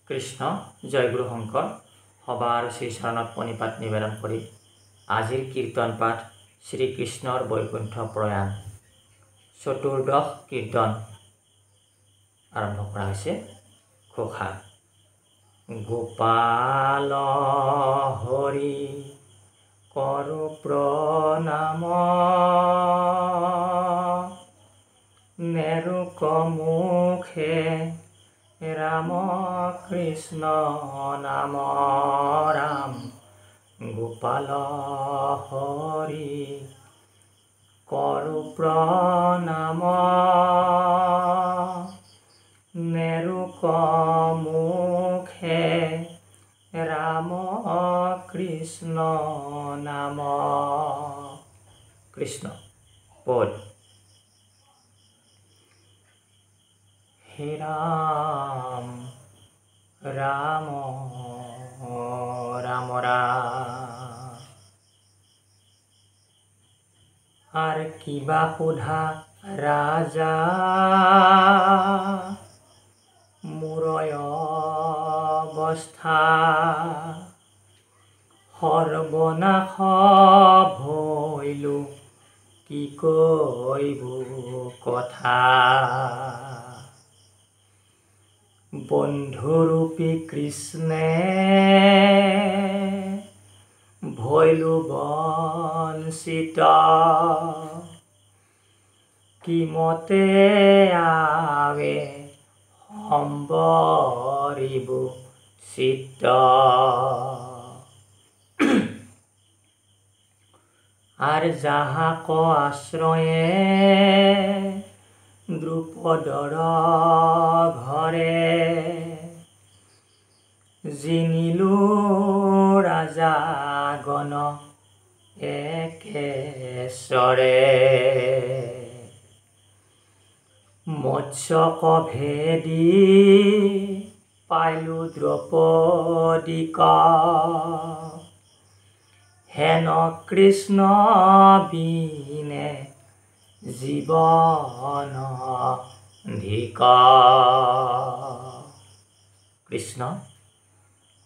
কৃষ্ণ জয় গুৰু শংকৰ সবাৰ শ্ৰীচৰণত প্ৰণিপাত নিবেদন কৰি আজিৰ কীৰ্তন পাঠ শ্ৰীকৃষ্ণৰ বৈকুণ্ঠ প্ৰয়াণ চতুৰ্দশ কীৰ্তন আৰম্ভ কৰা হৈছে। ঘোষা গোপাল হৰি কৰো প্ৰণাম নেৰুক মুখে রাম কৃষ্ণ নাম রাম গোপাল হরি করু প্রণাম নেরুক মুখে রাম কৃষ্ণ নাম। কৃষ্ণ পদ হে রাম রাম রাম রাম আর কিবা সোধা রাজা মোরয় অৱস্থা সৰ্বনাশ ভৈলো কি কইব কথা বন্ধুৰূপী কৃষ্ণে ভৈলো বঞ্চিত কিমতে আবে সম্বৰিব চিত্ত আৰ যাহাক আশ্ৰয়ে দ্ৰুপদৰ ঘৰে জিনিলো ৰাজা গণ একেশ্বৰে মৎস্যক ভেদি পাইলো দ্ৰৌপদীক হেন কৃষ্ণ বিনে জীবন ধিক। কৃষ্ণ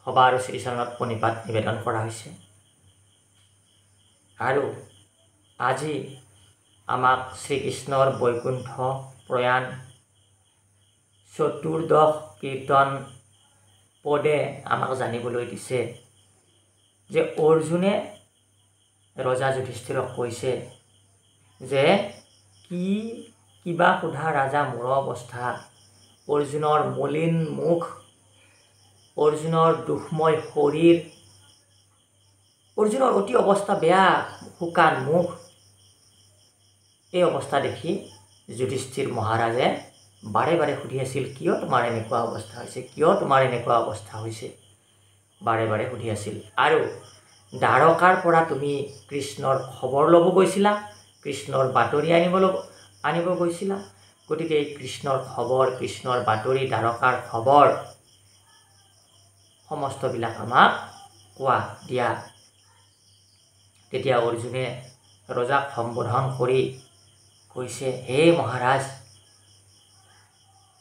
সবাৰ শ্ৰীচৰণত প্ৰণিপাত নিবেদন কৰা হৈছে। আৰু আজি আমাক শ্ৰীকৃষ্ণৰ বৈকুণ্ঠ প্ৰয়াণ চতুৰ্দশ কীৰ্তন পদে আমাক জানিবলৈ দিছে যে অৰ্জুনে ৰজা যুধিষ্ঠিৰক কৈছে যে কিবা সোধা ৰাজা মোৰ অৱস্থা। অৰ্জুনৰ মলিন মুখ, অৰ্জুনৰ দুখময় শৰীৰ, অৰ্জুনৰ অতি অৱস্থা বেয়া, শুকান মুখ। এই অৱস্থা দেখি যুধিষ্ঠিৰ মহাৰাজে বাৰে বাৰে সুধি আছিল, কিয় তোমাৰ এনেকুৱা অৱস্থা হৈছে, কিয় তোমাৰ এনেকুৱা অৱস্থা হৈছে, বাৰে বাৰে সুধি আছিল। আৰু দ্বাৰকাৰ পৰা তুমি কৃষ্ণৰ খবৰ ল'ব গৈছিলা, কৃষ্ণৰ বাতৰি আনিব গৈছিলা। গতিকে এই কৃষ্ণৰ খবৰ, কৃষ্ণৰ বাতৰি, দ্বাৰকাৰ খবৰ সমস্তবিলাক আমাক কোৱা দিয়া। তেতিয়া অৰ্জুনে ৰজাক সম্বোধন কৰি কৈছে, হে মহাৰাজ,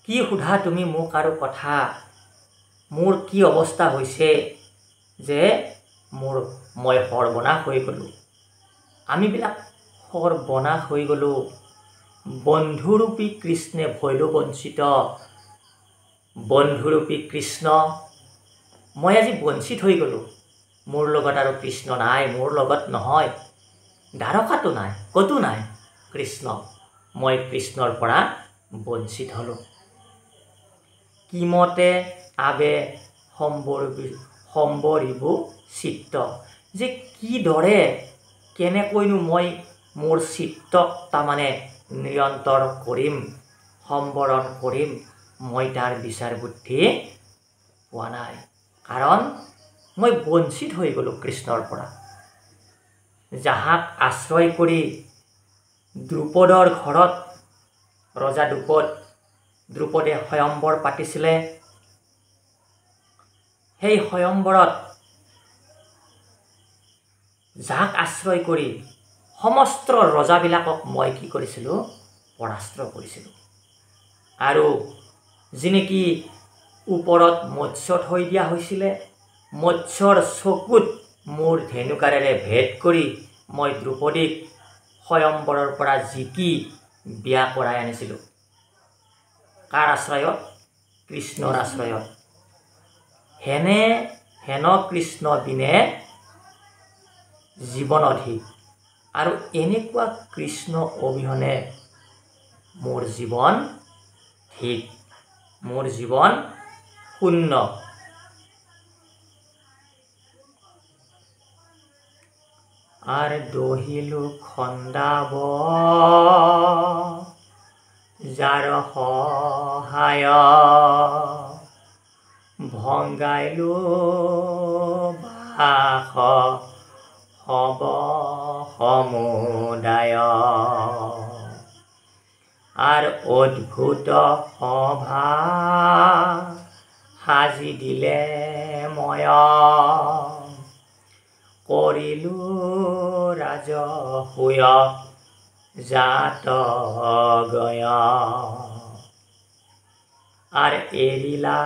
কি সোধা তুমি মোক আৰু কথা? মোৰ কি অৱস্থা হৈছে যে মই সৰ্বনাশ হৈ গ'লোঁ, আমিবিলাক সৰ্বনাশ হৈ গ'লোঁ। বন্ধুৰূপী কৃষ্ণে ভৈলো বঞ্চিত। বন্ধুৰূপী কৃষ্ণ, মই আজি বঞ্চিত হৈ গ'লোঁ। মোৰ লগত আৰু কৃষ্ণ নাই, মোৰ লগত নহয়, দ্বাৰকাতো নাই, ক'তো নাই কৃষ্ণ। মই কৃষ্ণৰ পৰা বঞ্চিত হ'লোঁ। কিমতে আবে সম্বৰিব চিত্ত, যে কিদৰে কেনেকৈনো মই মোৰ চিত্তক তাৰমানে নিয়ন্ত্ৰণ কৰিম, সম্বৰণ কৰিম, মই তাৰ বিচাৰ বুদ্ধি পোৱা নাই। কাৰণ মই বঞ্চিত হৈ গ'লোঁ কৃষ্ণৰ পৰা। যাহাক আশ্ৰয় কৰি দ্ৰুপদৰ ঘৰত ৰজা দ্ৰুপদে স্বয়ম্বৰ পাতিছিলে, সেই স্বয়ম্বৰত যাক আশ্ৰয় কৰি সমস্ত ৰজাবিলাকক মই কি কৰিছিলোঁ? পৰাস্ত্ৰ কৰিছিলোঁ। আৰু যি নেকি ওপৰত মৎস্য থৈ দিয়া হৈছিলে। মৎস্যৰ চকুত মোৰ ধেনুকাঁড়েৰে ভেদ কৰি মই দ্ৰৌপদীক স্বয়ম্বৰৰ পৰা জিকি বিয়া কৰাই আনিছিলোঁ। কাৰ আশ্ৰয়ত? কৃষ্ণৰ আশ্ৰয়ত। হেন কৃষ্ণ বিনে জীৱন অধিক। আৰু এনেকুৱা কৃষ্ণ অবিহনে মোৰ জীৱন ঠিক, মোৰ জীৱন শূন্য। আৰ দহিলো খন্দাব যাৰ সহায়, ভংগাইলো বাস হব সমুদায়। আৰ অদ্ভুত সভা সাজি দিলে ময়, কৰিলো ৰাজসূয় জাত গয়। আৰ এৰিলা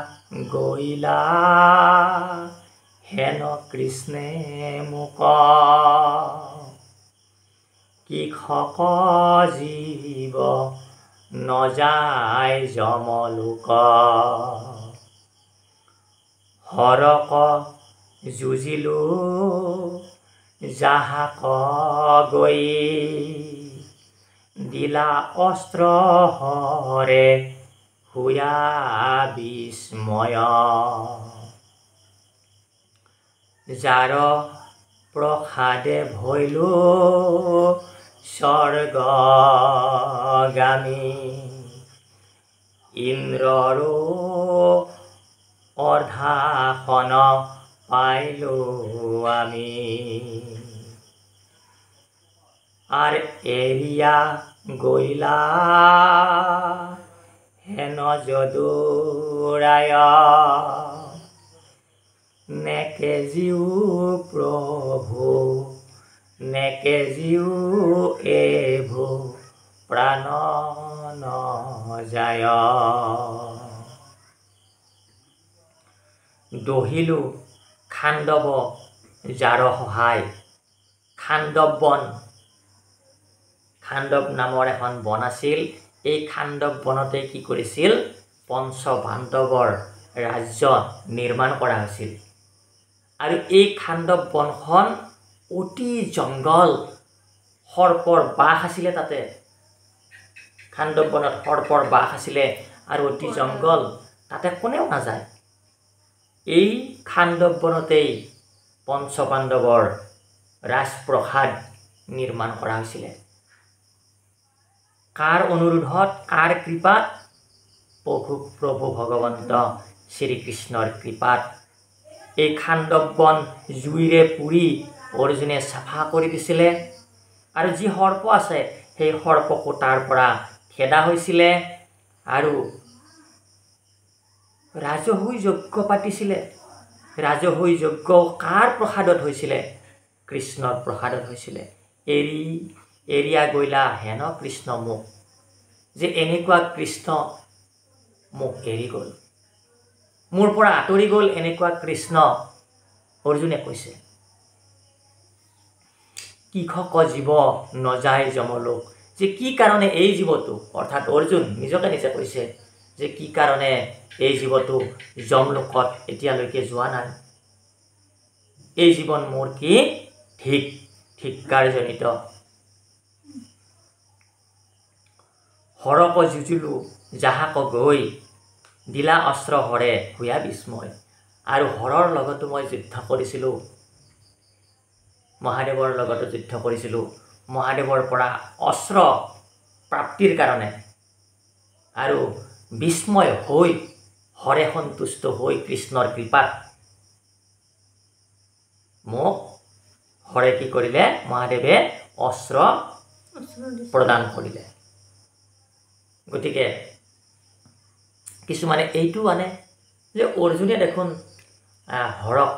গৈলা হেন কৃষ্ণে মোক, কৃষক জীৱ নযায় যমলোক। হৰক যুঁজিলো যাহাক গৈ, দিলা অস্ত্ৰ হৰে হুয়া বিস্ময়। যাৰ প্ৰসাদে ভৈলো স্বৰ্গগামী, ইন্দ্ৰৰো অৰ্ধাসন পাইলো আমি। আৰ এৰিয়া গৈলা হেন যদুৰায়, নেকে জিউ প্ৰভু নেকে জিউ এভো প্ৰাণ নযায়। দহিলো খাণ্ডৱ যাৰ সহায়। খাণ্ডৱ বন, খাণ্ডৱ নামৰ এখন বন আছিল। এই খাণ্ডৱ বনতে কি কৰিছিল? পঞ্চ পাণ্ডৱৰ ৰাজ্য নিৰ্মাণ কৰা হৈছিল। আৰু এই খাণ্ডৱ বনখন অতি জংঘল, সৰ্পৰ বাস আছিলে তাতে। খাণ্ডৱ বনত সৰ্পৰ বাস আছিলে আৰু অতি জংঘল, তাতে কোনেও নাযায়। এই খাণ্ডৱ বনতেই পঞ্চ পাণ্ডৱৰ ৰাজপ্ৰসাদ নিৰ্মাণ কৰা হৈছিলে। কাৰ অনুৰোধত, কাৰ কৃপাত? প্ৰভু ভগৱন্ত শ্ৰীকৃষ্ণৰ কৃপাত। এই খাণ্ডৱ বন জুইৰে পুৰি অৰ্জুনে চাফা কৰি দিছিলে। আৰু যি সৰ্প আছে সেই সৰ্পকো তাৰ পৰা খেদা হৈছিলে। আৰু ৰাজসূয় যজ্ঞ পাতিছিলে। ৰাজসূয় যজ্ঞ কাৰ প্ৰসাদত হৈছিলে? কৃষ্ণৰ প্ৰসাদত হৈছিলে। এৰিয়া গৈলা হেন কৃষ্ণ মোক, যে এনেকুৱা কৃষ্ণ মোক এৰি গ'ল, মোৰ পৰা আঁতৰি গ'ল, এনেকুৱা কৃষ্ণ অৰ্জুনে কৈছে। কৃষক জীৱ নযায় যমলোক, যে কি কাৰণে এই জীৱটো, অৰ্থাৎ অৰ্জুন নিজকে নিজে কৈছে যে কি কাৰণে এই জীৱটো যমলোকত এতিয়ালৈকে যোৱা নাই। এই জীৱন মোৰ কি ধিক্কাৰজনিত। হৰক যুঁজিলো যাহাক গৈ, দিলা অস্ত্ৰ হৰে হুয়া বিস্ময়। আৰু হৰৰ লগতো মই যুদ্ধ কৰিছিলোঁ, মহাদেৱৰ লগতো যুদ্ধ কৰিছিলোঁ, মহাদেৱৰ পৰা অস্ত্ৰ প্ৰাপ্তিৰ কাৰণে। আৰু বিস্ময় হৈ হৰে সন্তুষ্ট হৈ কৃষ্ণৰ কৃপাত মোক হৰে কি কৰিলে? মহাদেৱে অস্ত্ৰ প্ৰদান কৰিলে। গতিকে কিছুমানে এইটো আনে যে অৰ্জুনে দেখোন হৰক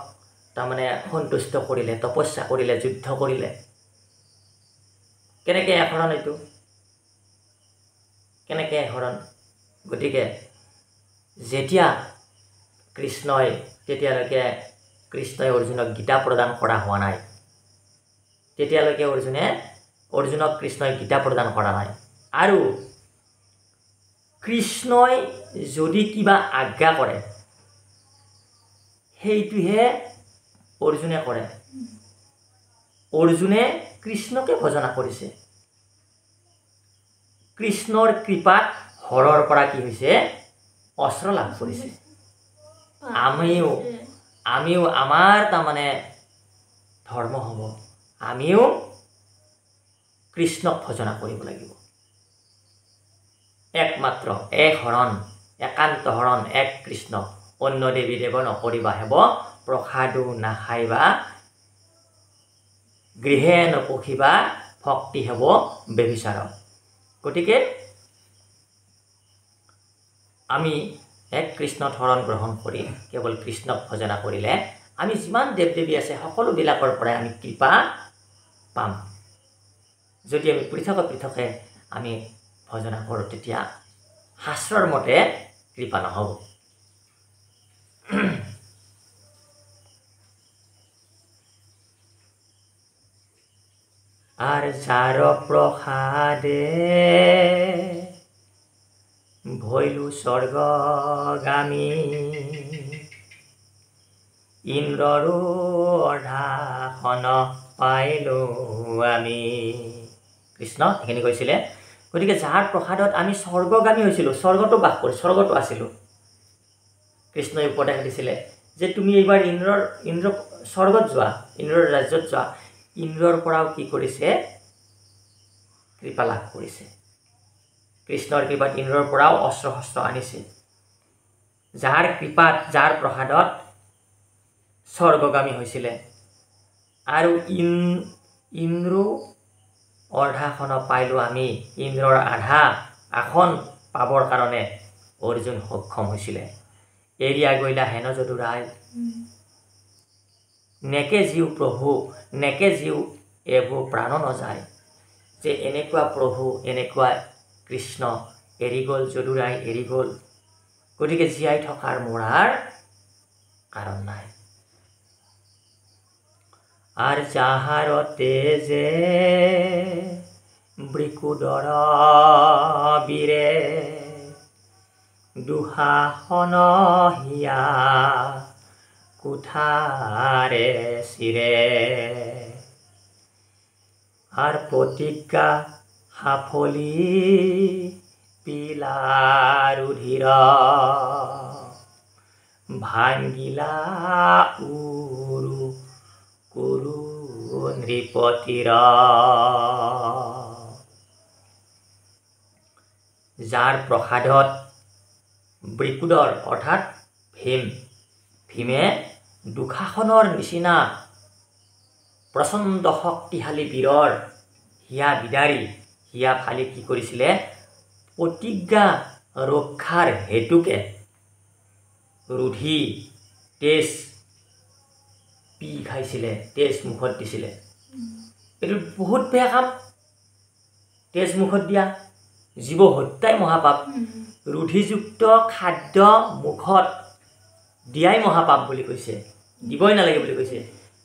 তাৰমানে সন্তুষ্ট কৰিলে, তপস্যা কৰিলে, যুদ্ধ কৰিলে। কেনেকৈ এশৰণ এইটো? কেনেকৈ এশৰণ? গতিকে যেতিয়া কৃষ্ণই তেতিয়ালৈকে কৃষ্ণই অৰ্জুনক গীতা প্ৰদান কৰা হোৱা নাই তেতিয়ালৈকে অৰ্জুনক কৃষ্ণই গীতা প্ৰদান কৰা নাই আৰু কৃষ্ণই যদি কিবা আজ্ঞা কৰে সেইটোহে অৰ্জুনে কৰে অৰ্জুনে কৃষ্ণকে ভজনা কৰিছে কৃষ্ণৰ কৃপাত হৰৰ পৰা কি হৈছে অস্ত্ৰ লাভ কৰিছে আমিও আমাৰ তাৰমানে ধৰ্ম হ'ব আমিও কৃষ্ণক ভজনা কৰিব লাগিব একমাত্ৰ এক হৰণ একান্ত হৰণ এক কৃষ্ণ অন্য দেৱী দেৱ নকৰিবা হেব প্ৰসাদো নাখাইবা গৃহে নপখিবা ভক্তি হেব বেবিচাৰ গতিকে আমি এক কৃষ্ণ ধৰণ গ্ৰহণ কৰি কেৱল কৃষ্ণক ভজনা কৰিলে আমি যিমান দেৱ দেৱী আছে সকলোবিলাকৰ পৰাই আমি কৃপা পাম যদি আমি পৃথকে আমি ভজনা কৰোঁ তেতিয়া শাস্ত্ৰৰ মতে কৃপা নহ'ব আৰ যাৰ প্ৰসাদে ভৈলু স্বৰ্গগামী ইন্দ্ৰৰো অৰ্ধাসন পাইলো আমি কৃষ্ণ এইখিনি কৈছিলে গতিকে যাৰ প্ৰসাদত আমি স্বৰ্গগামী হৈছিলোঁ স্বৰ্গটো বাস কৰি স্বৰ্গটো আছিলোঁ কৃষ্ণই উপদেশ দিছিলে যে তুমি এইবাৰ ইন্দ্ৰ স্বৰ্গত যোৱা ইন্দ্ৰৰ ৰাজ্যত যোৱা ইন্দ্ৰৰ পৰাও কি কৰিছে কৃপা লাভ কৰিছে কৃষ্ণৰ কৃপাত ইন্দ্ৰৰ পৰাও অস্ত্ৰ শস্ত্ৰ আনিছে যাৰ কৃপাত যাৰ প্ৰসাদত স্বৰ্গগামী হৈছিলে আৰু ইন্দ্ৰ অৰ্ধাসন পাইলো আমি ইন্দ্ৰৰ আধা আসন পাবৰ কাৰণে অৰ্জুন সক্ষম হৈছিলে এৰিয়া গৈলা হেন যদুৰাই নেকে জীৱ প্ৰভু নেকে জীৱ এভো প্ৰাণ নযায় যে এনেকুৱা প্ৰভু এনেকুৱা কৃষ্ণ এৰি গ'ল যদুৰাই এৰি গ'ল গতিকে জীয়াই থকাৰ মৰাৰ কাৰণ নাই আৰ যাহাৰ তেজে বৃকুদৰ বীৰে দুহাসন হিয়া কুঠাৰে শিৰে আৰ প্ৰতিজ্ঞা সাফলি পিলাৰুধিৰ ভাঙ্গিলা উৰু কুৰু নৃপতিৰ যাৰ প্ৰসাদত বৃকুদৰ অৰ্থাৎ ভীমে দুশাসনৰ নিচিনা প্ৰচণ্ড শক্তিশালী বীৰৰ হিয়া বিদাৰি হিয়া ফালি কি কৰিছিলে প্ৰতিজ্ঞা ৰক্ষাৰ হেতুকে ৰুধি তেজ পি খাইছিলে তেজ মুখত দিছিলে এইটো বহুত বেয়া কাম তেজ মুখত দিয়া জীৱ হত্যাই মহাপাপ ৰুধিযুক্ত খাদ্য মুখত দিয়াই মহাপাপ বুলি কৈছে দিবই নালাগে বুলি কৈছে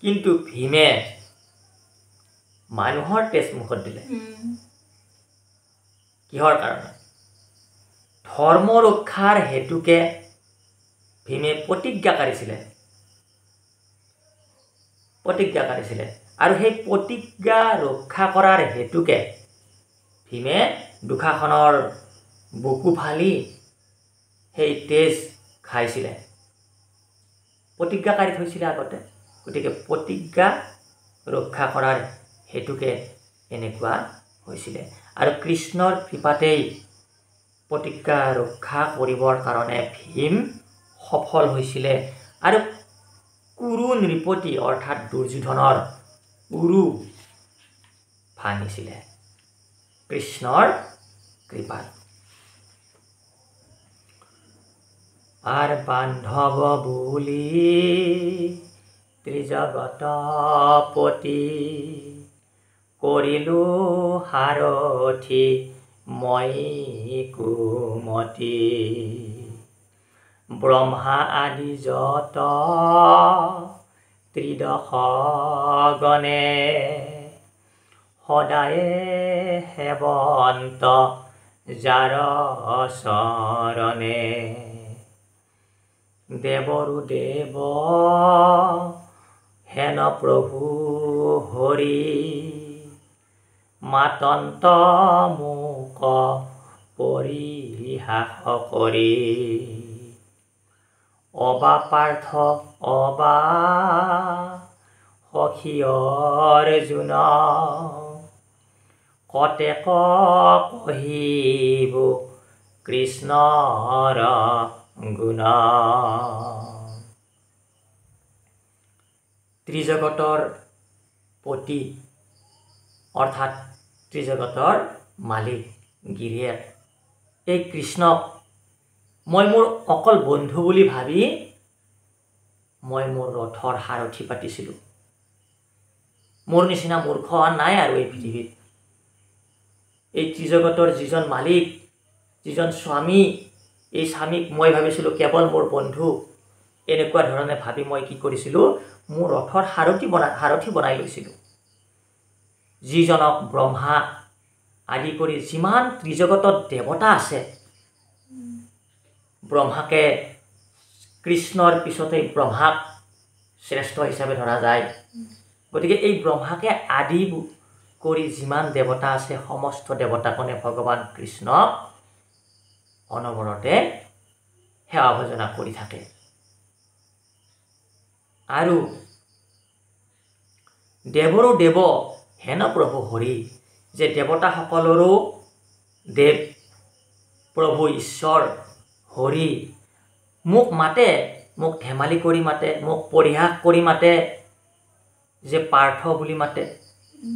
কিন্তু ভীমে মানুহৰ তেজ মুখত দিলে কিহৰ কাৰণে ধৰ্ম ৰক্ষাৰ হেতুকে ভীমে প্ৰতিজ্ঞা কাঢ়িছিলে আৰু সেই প্ৰতিজ্ঞা ৰক্ষা কৰাৰ হেতুকে ভীমে দুশাসনৰ বুকু ফালি সেই তেজ খাইছিলে প্ৰতিজ্ঞা কাঢ়ি থৈছিলে আগতে গতিকে প্ৰতিজ্ঞা ৰক্ষা কৰাৰ হেতুকে এনেকুৱা হৈছিলে আৰু কৃষ্ণৰ কৃপাতেই প্ৰতিজ্ঞা ৰক্ষা কৰিবৰ কাৰণে ভীম সফল হৈছিলে আৰু কুৰু নৃপতি অৰ্থাৎ দুৰ্যোধনৰ উৰু ভাঙিছিলে কৃষ্ণৰ কৃপাত আৰ বান্ধৱ বুলি ত্ৰিজগতপতি কৰিলো সাৰথি মই কুমতি ব্ৰহ্মা আদি যত ত্ৰিদশ গণে সদায়ে সেৱন্ত যাৰ চৰণে দেৱৰো দেৱ হেন প্ৰভু হৰি মাতন্ত মোক পৰিহাস কৰি অবা পাৰ্থ অবা সখী অৰ্জুন কতেক কহিব কৃষ্ণৰ গুণ। ত্ৰিজগতৰ পতি অৰ্থাৎ ত্ৰিজগতৰ মালিক গিৰিয়েক এই কৃষ্ণক মই মোৰ অকল বন্ধু বুলি ভাবি মই মোৰ ৰথৰ সাৰথি পাতিছিলোঁ। মোৰ নিচিনা মূৰ্খ নাই আৰু এই পৃথিৱীত। এই ত্ৰিজগতৰ যিজন মালিক, যিজন স্বামী, এই স্বামীক মই ভাবিছিলোঁ কেৱল মোৰ বন্ধু। এনেকুৱা ধৰণে ভাবি মই কি কৰিছিলোঁ, মোৰ ৰথৰ সাৰথি বনাই লৈছিলোঁ। যিজনক ব্ৰহ্মা আদি কৰি যিমান ত্ৰিজগতত দেৱতা আছে, ব্ৰহ্মাকে কৃষ্ণৰ পিছতেই ব্ৰহ্মাক শ্ৰেষ্ঠ হিচাপে ধৰা যায়। গতিকে এই ব্ৰহ্মাকে আদি কৰি যিমান দেৱতা আছে সমস্ত দেৱতাগণে ভগৱান কৃষ্ণক অনবৰতে সেৱা ভজনা কৰি থাকে। আৰু দেৱৰো দেৱ হেন প্ৰভু হৰি, যে দেৱতাসকলৰো দেৱ প্ৰভু ঈশ্বৰ হৰি মোক মাতে, মোক ধেমালি কৰি মাতে, মোক পৰিহাস কৰি মাতে, যে পাৰ্থ বুলি মাতে,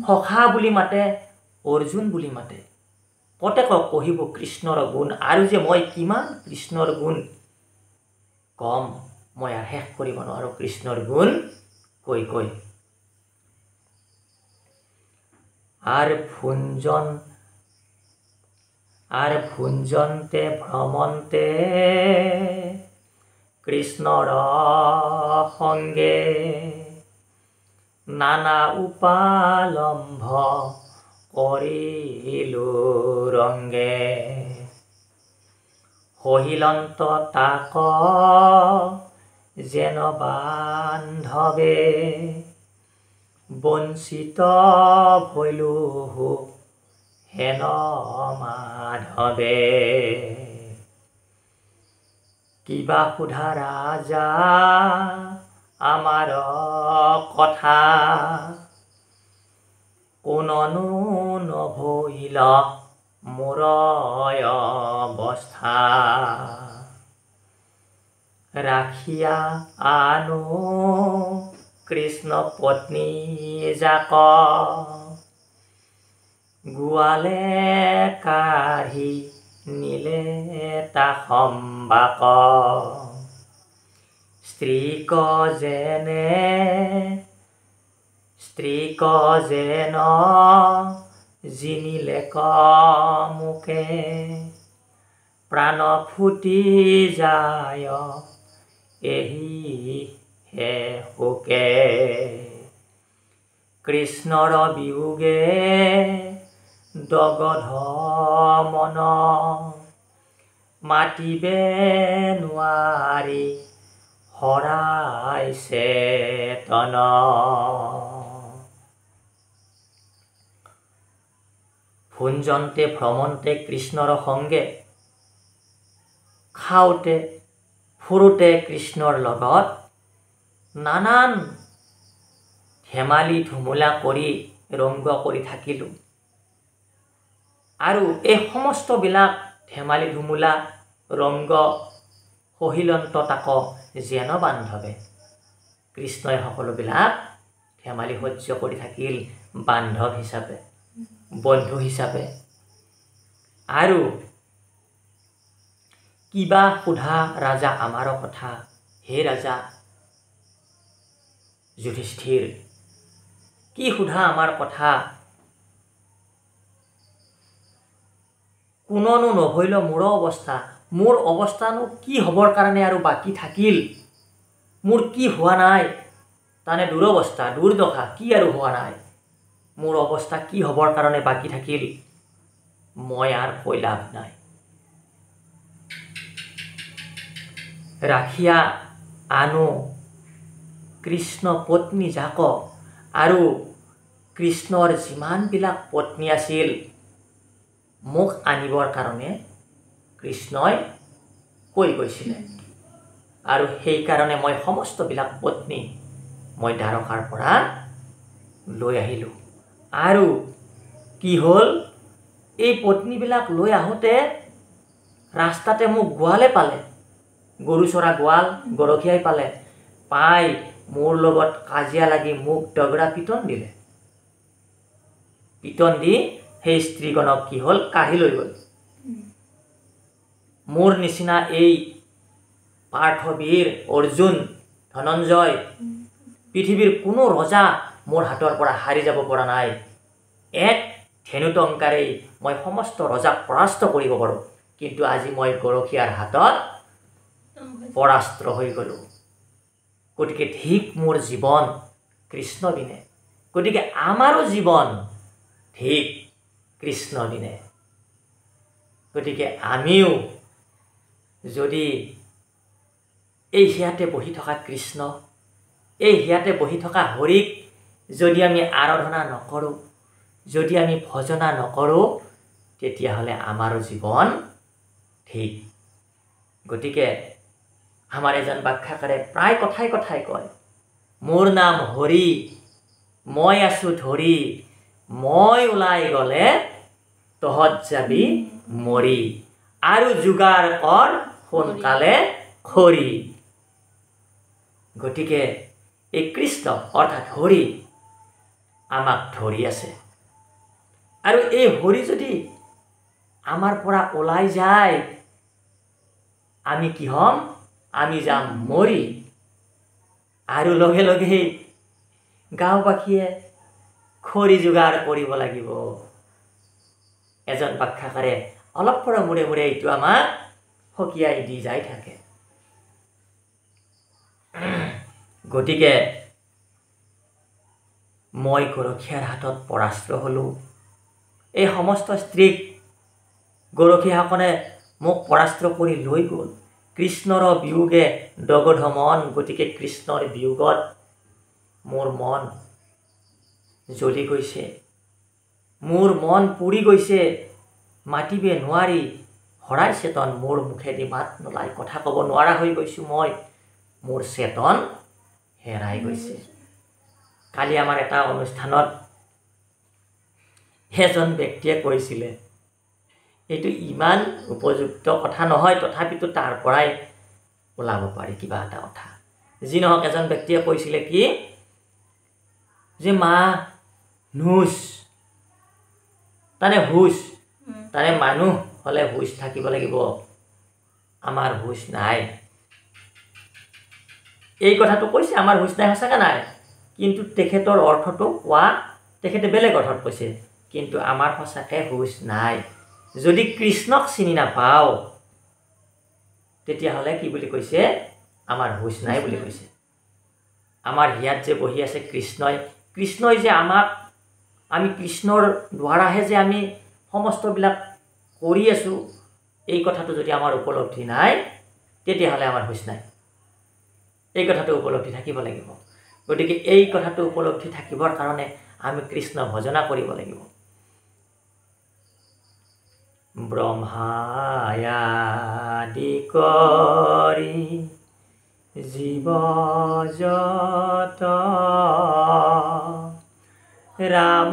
সখা বুলি মাতে, অৰ্জুন বুলি মাতে। কতেক কহিব কৃষ্ণৰ গুণ। আৰু যে মই কিমান কৃষ্ণৰ গুণ কম, মই শেষ কৰিব নোৱাৰো কৃষ্ণৰ গুণ কৈ কৈ। আৰ ভুঞ্জন্তে ভ্ৰমন্তে কৃষ্ণৰ সঙ্গে নানা উপালম্ভ কৰিলো ৰঙ্গে সহিলন্ত তাক যেন বান্ধৱে বঞ্চিত ভৈলো হেন মাধৱে কিবা সোধা ৰাজা আমাৰ কথা কোননো নভৈল মোৰ অৱস্থা ৰাখিয়া আনো কৃষ্ণ পত্নী যাক গোৱালে কাঢ়ি নিলে তা সম্বাক স্ত্ৰীক যেন জিনিলে মুকে প্ৰাণ ফুটি যায় এহি হে শোকে কৃষ্ণৰ বিয়োগে দগধ মন মাতিবে নোৱাৰি হৰাইছে তন। ভুঞ্জন্তে ভ্ৰমন্তে কৃষ্ণৰ সংগে, খাওঁতে ফুৰোতে কৃষ্ণৰ লগত নানান ধেমালি ধুমুলা কৰি ৰংগ কৰি থাকিলোঁ। আৰু এই সমস্তবিলাক ধেমালি ধুমুলা ৰংগ সহিলন্ত তাক যেন বান্ধৱে, কৃষ্ণই সকলোবিলাক ধেমালি সহ্য কৰি থাকিল বান্ধৱ হিচাপে, বন্ধু হিচাপে। আৰু কিবা সোধা ৰাজা আমাৰ কথা, হে ৰাজা যুধিষ্ঠিৰ, কি সোধা আমাৰ কথা, কোননো নভৈল মোৰ অৱস্থা, মোৰ অৱস্থানো কি হ'বৰ কাৰণে আৰু বাকী থাকিল, মোৰ কি হোৱা নাই, তাৰমানে দুৰৱস্থা দুৰ্দশা কি আৰু হোৱা নাই, মোৰ অৱস্থা কি হ'বৰ কাৰণে বাকী থাকিল, মই আৰু কৈ লাভ নাই। ৰাখিয়া আনো কৃষ্ণ পত্নী যাক, আৰু কৃষ্ণৰ যিমানবিলাক পত্নী আছিল মোক আনিবৰ কাৰণে কৃষ্ণই কৈ গৈছিলে, আৰু সেইকাৰণে মই সমস্তবিলাক পত্নী মই দ্বাৰকাৰ পৰা লৈ আহিলোঁ। আৰু কি হ'ল, এই পত্নীবিলাক লৈ আহোঁতে ৰাস্তাতে মোক গোৱালে পালে, গৰু চৰা গোৱাল গৰখীয়াই পালে, পাই মোৰ লগত কাজিয়া লাগি মোক দগৰা পিটন দিলে। পিটন দি সেই স্ত্ৰীগণক কি হ'ল, কাঢ়ি লৈ গ'ল। মোৰ নিচিনা এই পাৰ্থ, বীৰ, অৰ্জুন, ধনঞ্জয়, পৃথিৱীৰ কোনো ৰজা মোৰ হাতৰ পৰা হাৰি যাব পৰা নাই। এক ধেনুটংকাৰেই মই সমস্ত ৰজাক পৰাস্ত কৰিব পাৰোঁ, কিন্তু আজি মই গৰখীয়াৰ হাতত পৰাস্ত হৈ গ'লোঁ। গতিকে ঠিক মোৰ জীৱন কৃষ্ণ বিনে, গতিকে আমাৰো জীৱন ঠিক কৃষ্ণ বিনে। গতিকে আমিও যদি এই হিয়াতে বহি থকা কৃষ্ণ, এই হিয়াতে বহি থকা হৰিক যদি আমি আৰাধনা নকৰোঁ, যদি আমি ভজনা নকৰোঁ, তেতিয়াহ'লে আমাৰো জীৱন ঠিক। গতিকে আমাৰ এজন ব্যাখ্যাকাৰে প্ৰায় কথাই কথাই কয়, মোৰ নাম হৰি, মই আছোঁ ধৰি, মই ওলাই গ'লে তহঁত যাবি মৰি, আৰু যোগাৰ কৰ সোনকালে খৰি। গতিকে এই কৃষ্ণ অৰ্থাৎ হৰি আমাক ধৰি আছে, আৰু এই হৰি যদি আমাৰ পৰা ওলাই যায়, আমি কি হ'ম, আমি যাম মৰি। আৰু লগে লগে গাঁওবাসীয়ে খৰি যোগাৰ কৰিব লাগিব। এজন ব্যাখ্যাকাৰে অলপ পৰৰ মূৰে মূৰে এইটো আমাক সকীয়াই দি যাই থাকে। গতিকে মই গৰখীয়াৰ হাতত পৰাস্ত হ'লোঁ। এই সমস্ত স্ত্ৰীক গৰখীয়াসকলে মোক পৰাস্ত কৰি লৈ গ'ল। কৃষ্ণৰ বিয়োগে দগধ মন, গতিকে কৃষ্ণৰ বিয়োগত মোৰ মন জ্বলি গৈছে, মোৰ মন পুৰি গৈছে, মাতিবে নোৱাৰি, হৰাই চেতন মোৰ মুখেদি মাত নোলাই, কথা ক'ব নোৱাৰা হৈ গৈছোঁ মই, মোৰ চেতন হেৰাই গৈছে। কালি আমাৰ এটা অনুষ্ঠানত এজন ব্যক্তিয়ে কৈছিলে, এইটো ইমান উপযুক্ত কথা নহয়, তথাপিতো তাৰ পৰাই ওলাব পাৰি কিবা এটা কথা। যি নহওক, এজন ব্যক্তিয়ে কৈছিলে কি, যে মানুহ তানে হুচ, তানে মানুহ হ'লে হুচ থাকিব লাগিব, আমাৰ হুচ নাই। এই কথাটো কৈছে, আমাৰ হুচ নাই, সঁচাকৈ নাই, কিন্তু তেখেতৰ অৰ্থটো কোৱা তেখেতে বেলেগ অৰ্থত কৈছে, কিন্তু আমাৰ সঁচাকৈ হুচ নাই। যদি কৃষ্ণক চিনি নাপাওঁ, তেতিয়াহ'লে কি বুলি কৈছে, আমাৰ হুচ নাই বুলি কৈছে। আমাৰ হিয়াত যে বহি আছে কৃষ্ণই, কৃষ্ণই যে আমাক, আমি কৃষ্ণৰ দ্বাৰাহে যে আমি সমস্তবিলাক কৰি আছোঁ, এই কথাটো যদি আমাৰ উপলব্ধি নাই, তেতিয়াহ'লে আমাৰ হুচ নাই। এই কথাটো উপলব্ধি থাকিব লাগিব। গতিকে এই কথাটো উপলব্ধি থাকিবৰ কাৰণে আমি কৃষ্ণ ভজনা কৰিব লাগিব। ব্ৰহ্মায়াদি কৰি জীৱ যত, ৰাম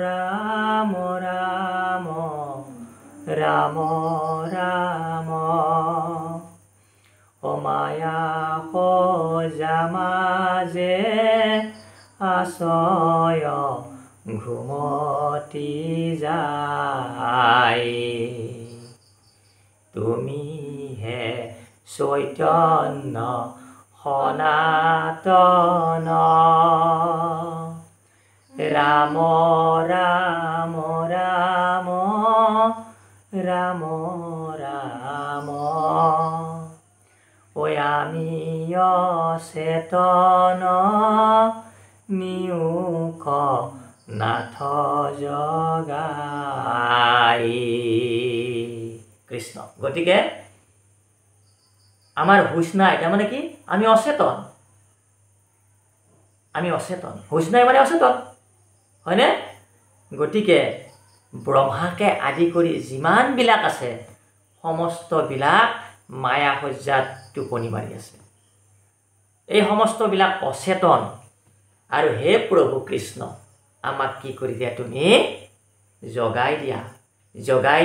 ৰাম ৰাম ৰাম ৰাম, অমায়া সজা মাজে আশয় ঘুমতি যায়, তুমিহে চৈতন্য সনাতন, ৰাম ৰাম ৰাম ৰাম ৰাম চেতন নিয়োগ নাথ জগাই। কৃষ্ণ। গতিকে আমাৰ হুঁচ নাই, তাৰমানে কি আমি অচেতন, হুঁচ নাই মানে অচেতন, হয়নে? গতিকে ব্ৰহ্মাকে আদি কৰি যিমানবিলাক আছে সমস্তবিলাক মায়া সজ্জাত টোপনি মাৰি আছে। এই সমস্তবিলাক অচেতন। আৰু হে প্ৰভু কৃষ্ণ, আমাক কি কৰি দিয়া? তুমি জগাই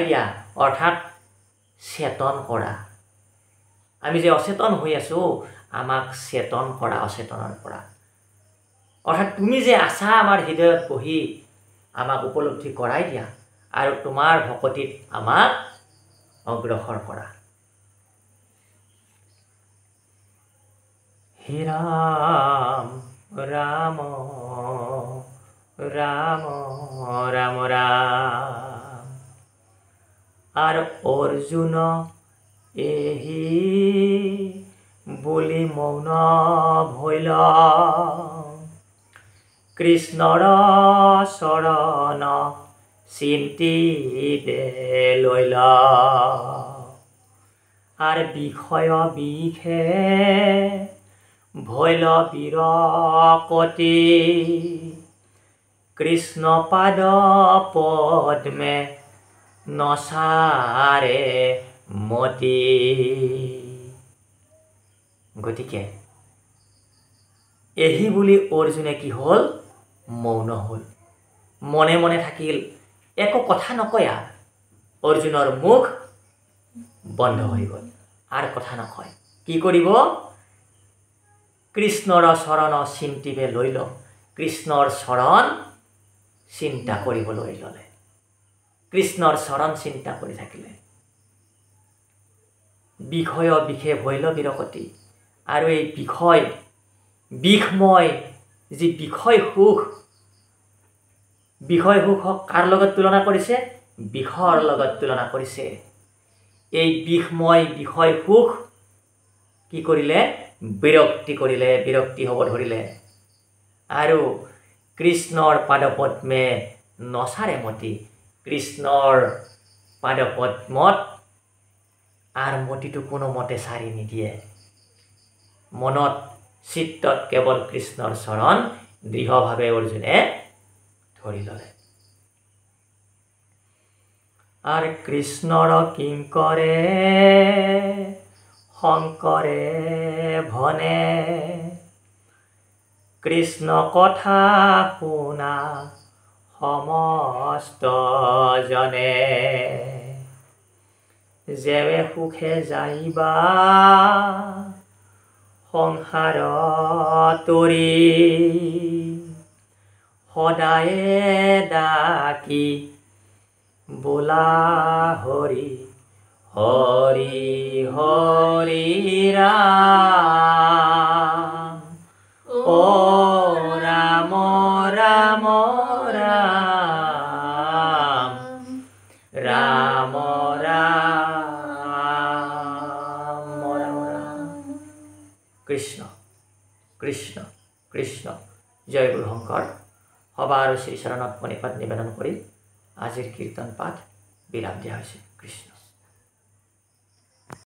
দিয়া, অৰ্থাৎ চেতন কৰা। আমি যে অচেতন হৈ আছো, আমাক চেতন কৰা অচেতনৰ পৰা। অৰ্থাৎ তুমি যে আছা আমাৰ হৃদয়ত বহি, আমাক উপলব্ধি কৰাই দিয়া আৰু তোমাৰ ভকতিত আমাক অগ্ৰসৰ কৰা। হে ৰাম ৰাম ৰাম ৰাম ৰাম। আৰু অৰ্জুন এহি বুলি মৌন ভৈল, কৃষ্ণৰ চৰণ চিন্তিবে লৈল। আৰ বিষয় বিষে ভৈল বিৰকতি, কৃষ্ণ পাদ পদ্মে নচাৰে মতি। গতিকে এহি বুলি অৰ্জুনে কি হ'ল? মৌন হ'ল, মনে মনে থাকিল, একো কথা নকয়া। অৰ্জুনৰ মুখ বন্ধ হৈ গ'ল, আৰু কথা নকয়। কি কৰিব? কৃষ্ণৰ চৰণ চিন্তিবে লৈল, কৃষ্ণৰ চৰণ চিন্তা কৰিবলৈ ল'লে, কৃষ্ণৰ চৰণ চিন্তা কৰি থাকিলে। বিষয় বিষে ভৈল বিৰকতি। আৰু এই বিষময় যি বিষয় সুখক কাৰ লগত তুলনা কৰিছে? বিষৰ লগত তুলনা কৰিছে। এই বিষময় বিষয় সুখ কি কৰিলে? বিৰক্তি হ'ব ধৰিলে। আৰু কৃষ্ণৰ পাদপদ্মে নচাৰে মতি, কৃষ্ণৰ পাদপদ্মত আৰু মতিটো কোনোমতে চাৰি নিদিয়ে। মনত চিত্তত কেৱল কৃষ্ণৰ চৰণ দৃঢ়ভাৱে অৰ্জুনে ধৰি ল'লে। আৰু কৃষ্ণৰ কিংকৰে শংকৰে ভনে, কৃষ্ণ কথা শুনা সমস্ত জনে। যেৱে সুখে যাইবা সংসাৰ তৰি, সদায়ে ডাকি বোলা হৰি হৰি হৰি ৰাম। ও ৰাম ৰাম ৰাম ৰাম ৰাম ৰাম। কৃষ্ণ কৃষ্ণ কৃষ্ণ। জয় গুৰু শংকৰ। সবাৰ শ্ৰীচৰণত প্ৰণিপাত নিবেদন কৰি আজিৰ কীৰ্তন পাঠ বিৰাম দিয়া হৈছে। কৃষ্ণ।